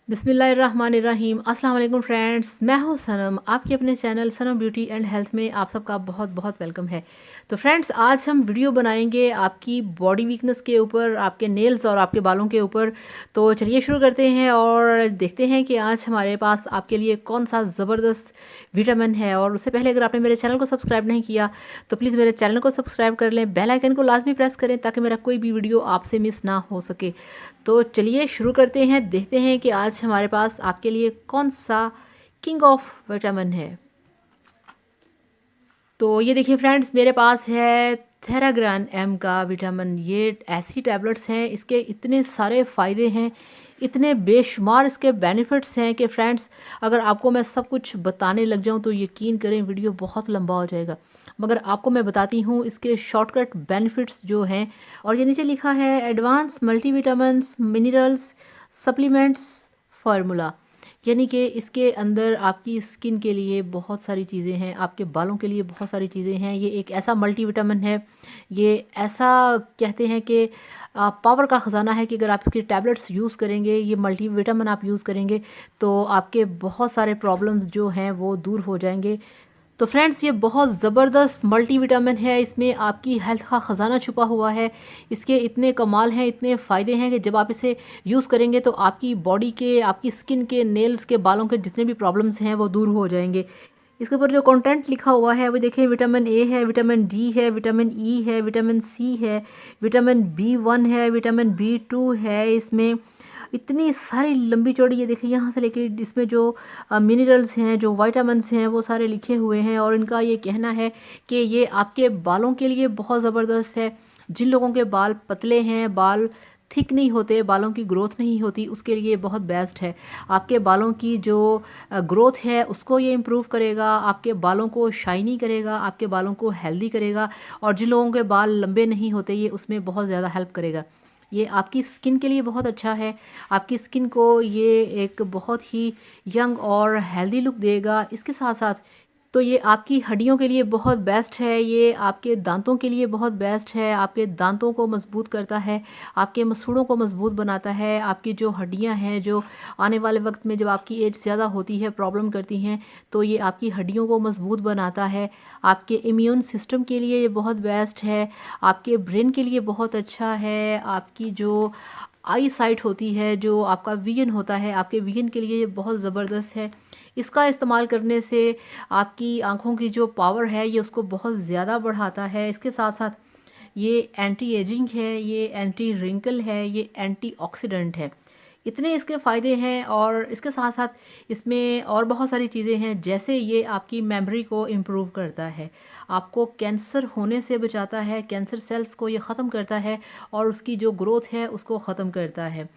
बिस्मिल्लाहिर्रहमानिर्रहीम। अस्सलाम वालेकुम फ्रेंड्स, मैं हूं सनम। आपके अपने channel Sanam beauty and health में आप सबका बहुत बहुत वेलकम है। तो फ्रेंड्स, आज हम वीडियो बनाएंगे आपकी बॉडी वीकनेस के ऊपर, आपके नेल्स और आपके बालों के ऊपर। तो चलिए शुरू करते हैं और देखते हैं कि आज हमारे पास आपके लिए कौन सा ज़बरदस्त विटामिन है। और उससे पहले अगर आपने मेरे चैनल को सब्सक्राइब नहीं किया तो प्लीज़ मेरे चैनल को सब्सक्राइब कर लें, बेल आइकन को लाजमी प्रेस करें ताकि मेरा कोई भी वीडियो आपसे मिस ना हो सके। तो चलिए शुरू करते हैं, देखते हैं कि आज हमारे पास आपके लिए कौन सा किंग ऑफ विटामिन है। तो ये देखिए फ्रेंड्स, मेरे पास है थेराग्रान एम का विटामिन। ये ऐसी टैबलेट्स हैं, इसके इतने सारे फ़ायदे हैं, इतने बेशुमार इसके बेनिफिट्स हैं कि फ्रेंड्स अगर आपको मैं सब कुछ बताने लग जाऊं तो यकीन करें वीडियो बहुत लंबा हो जाएगा। मगर आपको मैं बताती हूँ इसके शॉर्टकट बेनिफिट्स जो हैं। और ये नीचे लिखा है advance multivitamins minerals supplements formula, यानी कि इसके अंदर आपकी स्किन के लिए बहुत सारी चीज़ें हैं, आपके बालों के लिए बहुत सारी चीज़ें हैं। ये एक ऐसा मल्टीविटामिन है, ये ऐसा कहते हैं कि पावर का ख़जाना है कि अगर आप इसकी टैबलेट्स यूज़ करेंगे, ये मल्टीविटामिन आप यूज़ करेंगे तो आपके बहुत सारे प्रॉब्लम्स जो हैं वो दूर हो जाएंगे। तो फ्रेंड्स, ये बहुत ज़बरदस्त मल्टीविटामिन है, इसमें आपकी हेल्थ का ख़जाना छुपा हुआ है। इसके इतने कमाल हैं, इतने फ़ायदे हैं कि जब आप इसे यूज़ करेंगे तो आपकी बॉडी के, आपकी स्किन के, नेल्स के, बालों के जितने भी प्रॉब्लम्स हैं वो दूर हो जाएंगे। इसके ऊपर जो कंटेंट लिखा हुआ है वो देखिए, विटामिन ए है, विटामिन डी है, विटामिन ई है, विटामिन सी है, विटामिन बी 1 है, विटामिन बी 2 है। इसमें इतनी सारी लंबी चौड़ी, ये देखिए यहाँ से लेके इसमें जो मिनरल्स हैं, जो वाइटामिन्स हैं वो सारे लिखे हुए हैं। और इनका ये कहना है कि ये आपके बालों के लिए बहुत ज़बरदस्त है। जिन लोगों के बाल पतले हैं, बाल थिक नहीं होते, बालों की ग्रोथ नहीं होती, उसके लिए बहुत बेस्ट है। आपके बालों की जो ग्रोथ है उसको ये इम्प्रूव करेगा, आपके बालों को शाइनी करेगा, आपके बालों को हेल्दी करेगा। और जिन लोगों के बाल लंबे नहीं होते, ये उसमें बहुत ज़्यादा हेल्प करेगा। ये आपकी स्किन के लिए बहुत अच्छा है, आपकी स्किन को ये एक बहुत ही यंग और हेल्दी लुक देगा। इसके साथ साथ तो ये आपकी हड्डियों के लिए बहुत बेस्ट है, ये आपके दांतों के लिए बहुत बेस्ट है, आपके दांतों को मजबूत करता है, आपके मसूड़ों को मजबूत बनाता है। आपकी जो हड्डियां हैं, जो आने वाले वक्त में जब आपकी एज ज़्यादा होती है प्रॉब्लम करती हैं, तो ये आपकी हड्डियों को मजबूत बनाता है। आपके इम्यून सिस्टम के लिए ये बहुत बेस्ट है, आपके ब्रेन के लिए बहुत अच्छा है। आपकी जो आई साइट होती है, जो आपका विजन होता है, आपके विजन के लिए ये बहुत ज़बरदस्त है। इसका इस्तेमाल करने से आपकी आँखों की जो पावर है ये उसको बहुत ज़्यादा बढ़ाता है। इसके साथ साथ ये एंटी एजिंग है, ये एंटी रिंकल है, ये एंटीऑक्सीडेंट है। इतने इसके फ़ायदे हैं। और इसके साथ साथ इसमें और बहुत सारी चीज़ें हैं, जैसे ये आपकी मेमोरी को इम्प्रूव करता है, आपको कैंसर होने से बचाता है, कैंसर सेल्स को ये ख़त्म करता है और उसकी जो ग्रोथ है उसको ख़त्म करता है।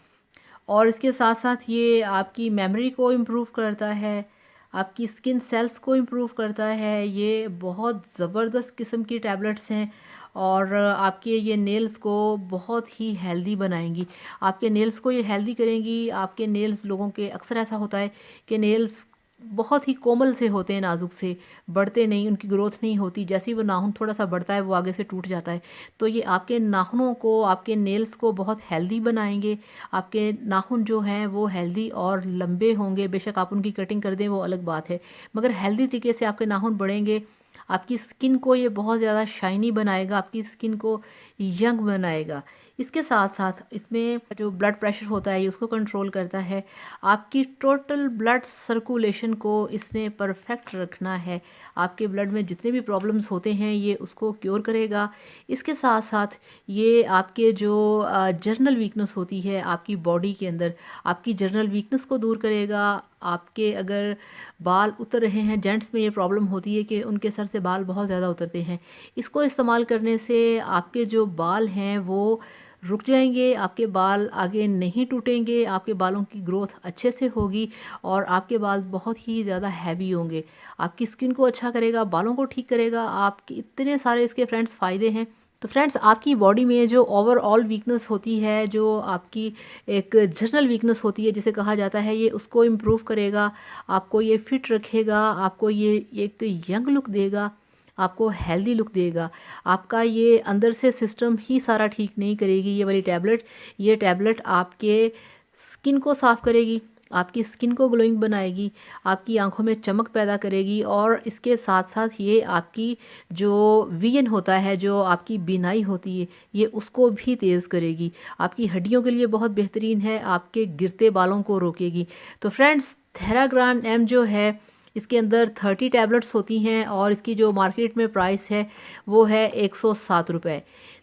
और इसके साथ साथ ये आपकी मेमोरी को इम्प्रूव करता है, आपकी स्किन सेल्स को इम्प्रूव करता है। ये बहुत ज़बरदस्त किस्म की टैबलेट्स हैं और आपके ये नेल्स को बहुत ही हेल्दी बनाएंगी, आपके नेल्स को ये हेल्दी करेंगी। आपके नेल्स, लोगों के अक्सर ऐसा होता है कि नेल्स बहुत ही कोमल से होते हैं, नाजुक से, बढ़ते नहीं, उनकी ग्रोथ नहीं होती। जैसे ही वो नाखून थोड़ा सा बढ़ता है वो आगे से टूट जाता है। तो ये आपके नाखूनों को, आपके नेल्स को बहुत हेल्दी बनाएंगे। आपके नाखून जो हैं वो हेल्दी और लंबे होंगे। बेशक आप उनकी कटिंग कर दें वो अलग बात है, मगर हेल्दी तरीके से आपके नाखून बढ़ेंगे। आपकी स्किन को ये बहुत ज़्यादा शाइनी बनाएगा, आपकी स्किन को यंग बनाएगा। इसके साथ साथ इसमें जो ब्लड प्रेशर होता है ये उसको कंट्रोल करता है। आपकी टोटल ब्लड सर्कुलेशन को इसने परफेक्ट रखना है। आपके ब्लड में जितने भी प्रॉब्लम्स होते हैं ये उसको क्योर करेगा। इसके साथ साथ ये आपके जो जर्नल वीकनेस होती है आपकी बॉडी के अंदर, आपकी जर्नल वीकनेस को दूर करेगा। आपके अगर बाल उतर रहे हैं, जेंट्स में ये प्रॉब्लम होती है कि उनके सर से बाल बहुत ज़्यादा उतरते हैं, इसको इस्तेमाल करने से आपके जो बाल हैं वो रुक जाएंगे, आपके बाल आगे नहीं टूटेंगे, आपके बालों की ग्रोथ अच्छे से होगी और आपके बाल बहुत ही ज़्यादा हैवी होंगे। आपकी स्किन को अच्छा करेगा, बालों को ठीक करेगा। आपके इतने सारे इसके फ्रेंड्स फ़ायदे हैं। तो फ्रेंड्स, आपकी बॉडी में जो ओवरऑल वीकनेस होती है, जो आपकी एक जनरल वीकनेस होती है जिसे कहा जाता है, ये उसको इम्प्रूव करेगा। आपको ये फिट रखेगा, आपको ये एक यंग लुक देगा, आपको हेल्दी लुक देगा। आपका ये अंदर से सिस्टम ही सारा ठीक नहीं करेगी ये वाली टैबलेट। ये टैबलेट आपके स्किन को साफ़ करेगी, आपकी स्किन को ग्लोइंग बनाएगी, आपकी आँखों में चमक पैदा करेगी और इसके साथ-साथ ये आपकी जो विज़न होता है, जो आपकी बीनाई होती है, ये उसको भी तेज़ करेगी। आपकी हड्डियों के लिए बहुत बेहतरीन है, आपके गिरते बालों को रोकेगी। तो फ्रेंड्स, थेराग्रान एम जो है, इसके अंदर 30 टैबलेट्स होती हैं और इसकी जो मार्केट में प्राइस है वो है 107 रुपए।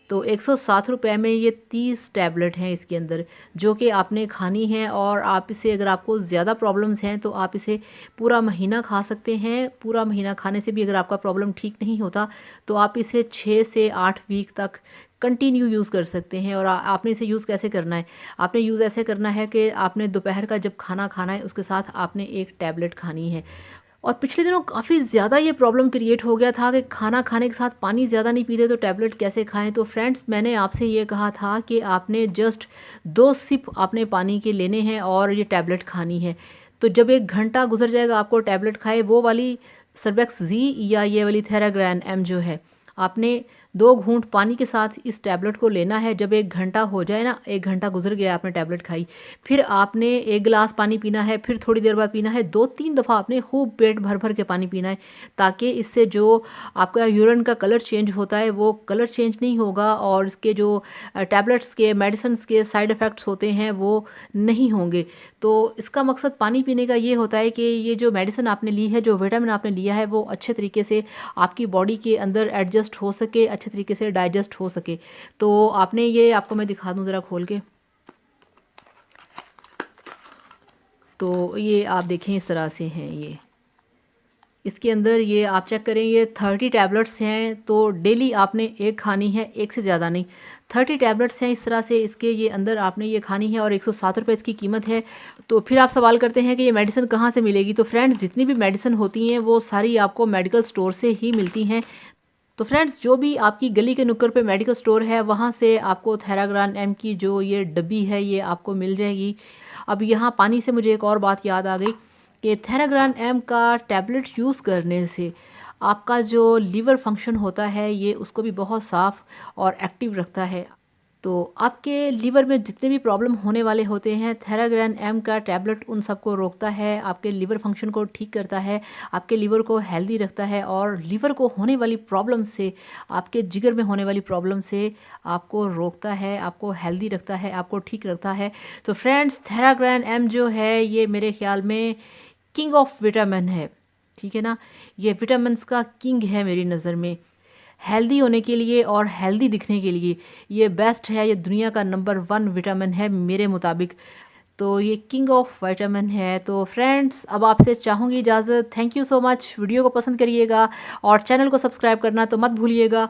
तो 107 रुपए में ये 30 टैबलेट हैं इसके अंदर, जो कि आपने खानी है और आप इसे, अगर आपको ज़्यादा प्रॉब्लम्स हैं तो आप इसे पूरा महीना खा सकते हैं। पूरा महीना खाने से भी अगर आपका प्रॉब्लम ठीक नहीं होता तो आप इसे 6 से 8 वीक तक कंटिन्यू यूज़ कर सकते हैं। और आपने इसे यूज़ कैसे करना है? आपने यूज़ ऐसे करना है कि आपने दोपहर का जब खाना खाना है उसके साथ आपने एक टैबलेट खानी है। और पिछले दिनों काफ़ी ज़्यादा ये प्रॉब्लम क्रिएट हो गया था कि खाना खाने के साथ पानी ज़्यादा नहीं पीते तो टैबलेट कैसे खाएं। तो फ्रेंड्स, मैंने आपसे ये कहा था कि आपने जस्ट 2 सिप आपने पानी के लेने हैं और ये टैबलेट खानी है। तो जब 1 घंटा गुजर जाएगा आपको टैबलेट खाए, वो वाली सर्बेक्स जी या ये वाली थेराग्रान एम जो है, आपने 2 घूंट पानी के साथ इस टैबलेट को लेना है। जब 1 घंटा हो जाए ना, 1 घंटा गुजर गया आपने टैबलेट खाई, फिर आपने 1 गिलास पानी पीना है, फिर थोड़ी देर बाद पीना है, 2-3 दफ़ा आपने खूब पेट भर भर के पानी पीना है, ताकि इससे जो आपका यूरिन का कलर चेंज होता है वो कलर चेंज नहीं होगा और इसके जो टैबलेट्स के, मेडिसिन्स के साइड इफ़ेक्ट्स होते हैं वो नहीं होंगे। तो इसका मकसद पानी पीने का ये होता है कि ये जो मेडिसिन आपने ली है, जो विटामिन आपने लिया है, वो अच्छे तरीके से आपकी बॉडी के अंदर एडजस्ट हो सके, अच्छे तरीके से डाइजेस्ट हो सके। तो आपने ये, आपको मैं दिखा दूँ ज़रा खोल के। तो ये आप देखें, इस तरह से हैं ये। इसके अंदर ये आप चेक करें, ये 30 टैबलेट्स हैं। तो डेली आपने एक खानी है, एक से ज़्यादा नहीं। 30 टैबलेट्स हैं इस तरह से इसके, ये अंदर आपने ये खानी है और 107 रुपये इसकी कीमत है। तो फिर आप सवाल करते हैं कि ये मेडिसिन कहाँ से मिलेगी? तो फ्रेंड्स, जितनी भी मेडिसिन होती हैं वो सारी आपको मेडिकल स्टोर से ही मिलती हैं। तो फ्रेंड्स, जो भी आपकी गली के नुक्कड़ पे मेडिकल स्टोर है, वहाँ से आपको थेराग्रान एम की जो ये डब्बी है ये आपको मिल जाएगी। अब यहाँ पानी से मुझे एक और बात याद आ गई कि थेराग्रान एम का टैबलेट यूज़ करने से आपका जो लीवर फंक्शन होता है ये उसको भी बहुत साफ़ और एक्टिव रखता है। तो आपके लीवर में जितने भी प्रॉब्लम होने वाले होते हैं, थेराग्रान एम का टैबलेट उन सबको रोकता है, आपके लीवर फंक्शन को ठीक करता है, आपके लीवर को हेल्दी रखता है और लीवर को होने वाली प्रॉब्लम से, आपके जिगर में होने वाली प्रॉब्लम से आपको रोकता है, आपको हेल्दी रखता है, आपको ठीक रखता है। तो फ्रेंड्स, थेराग्रान एम जो है ये मेरे ख्याल में किंग ऑफ विटामिन है, ठीक है ना? ये विटामिन्स का किंग है मेरी नज़र में। हेल्दी होने के लिए और हेल्दी दिखने के लिए ये बेस्ट है, ये दुनिया का नंबर 1 विटामिन है मेरे मुताबिक। तो ये किंग ऑफ विटामिन है। तो फ्रेंड्स, अब आपसे चाहूँगी इजाज़त। Thank you so much. Video को पसंद करिएगा और चैनल को सब्सक्राइब करना तो मत भूलिएगा।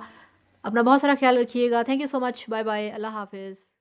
अपना बहुत सारा ख्याल रखिएगा। Thank you so much. Bye bye. अल्लाह हाफ़िज़।